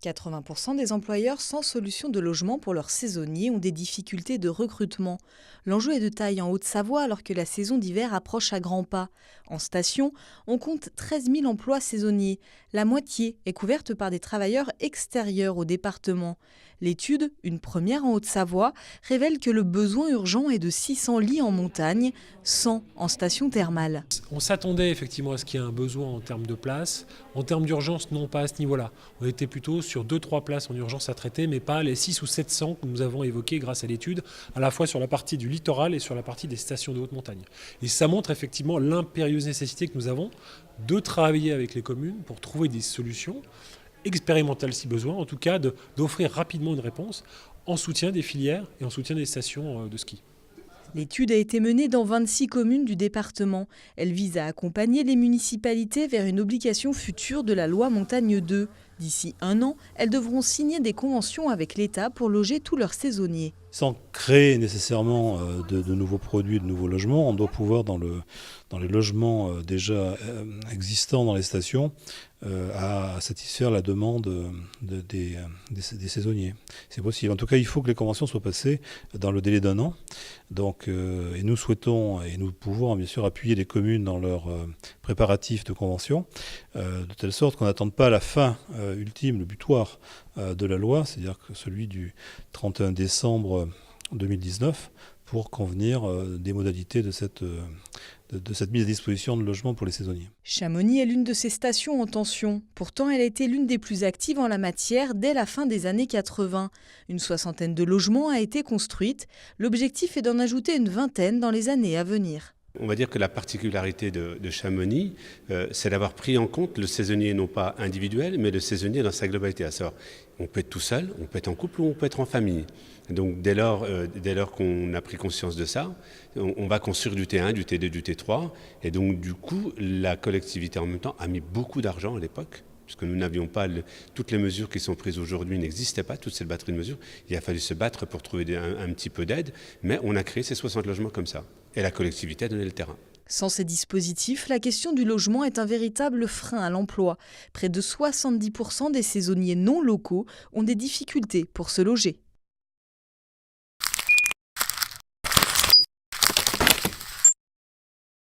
80% des employeurs sans solution de logement pour leurs saisonniers ont des difficultés de recrutement. L'enjeu est de taille en Haute-Savoie alors que la saison d'hiver approche à grands pas. En station, on compte 13 000 emplois saisonniers. La moitié est couverte par des travailleurs extérieurs au département. L'étude, une première en Haute-Savoie, révèle que le besoin urgent est de 600 lits en montagne, 100 en station thermale. On s'attendait effectivement à ce qu'il y ait un besoin en termes de places. En termes d'urgence, non, pas à ce niveau-là. On était plutôt sur 2-3 places en urgence à traiter, mais pas les 6 ou 700 que nous avons évoqués grâce à l'étude, à la fois sur la partie du littoral et sur la partie des stations de haute montagne. Et ça montre effectivement l'impérieuse nécessité que nous avons de travailler avec les communes pour trouver des solutions expérimentales si besoin, en tout cas d'offrir rapidement une réponse en soutien des filières et en soutien des stations de ski. L'étude a été menée dans 26 communes du département. Elle vise à accompagner les municipalités vers une obligation future de la loi Montagne 2. D'ici 1 an, elles devront signer des conventions avec l'État pour loger tous leurs saisonniers. Sans créer nécessairement de nouveaux produits, de nouveaux logements, on doit pouvoir, dans les logements déjà existants dans les stations, à satisfaire la demande des saisonniers. C'est possible. En tout cas, il faut que les conventions soient passées dans le délai d'1 an. Donc, et nous souhaitons et nous pouvons bien sûr appuyer les communes dans leurs préparatifs de convention, de telle sorte qu'on n'attende pas la fin ultime, le butoir de la loi, c'est-à-dire que celui du 31 décembre 2019, pour convenir des modalités de cette mise à disposition de logements pour les saisonniers. Chamonix est l'une de ces stations en tension. Pourtant, elle a été l'une des plus actives en la matière dès la fin des années 80. Une 60aine de logements a été construite. L'objectif est d'en ajouter une 20aine dans les années à venir. On va dire que la particularité de Chamonix, c'est d'avoir pris en compte le saisonnier non pas individuel, mais le saisonnier dans sa globalité. À savoir, on peut être tout seul, on peut être en couple ou on peut être en famille. Donc dès lors qu'on a pris conscience de ça, on va construire du T1, du T2, du T3. Et donc du coup, la collectivité en même temps a mis beaucoup d'argent à l'époque, puisque nous n'avions pas toutes les mesures qui sont prises aujourd'hui n'existaient pas, toute cette batterie de mesures. Il a fallu se battre pour trouver un petit peu d'aide, mais on a créé ces 60 logements comme ça. Et la collectivité a donné le terrain. Sans ces dispositifs, la question du logement est un véritable frein à l'emploi. Près de 70% des saisonniers non locaux ont des difficultés pour se loger.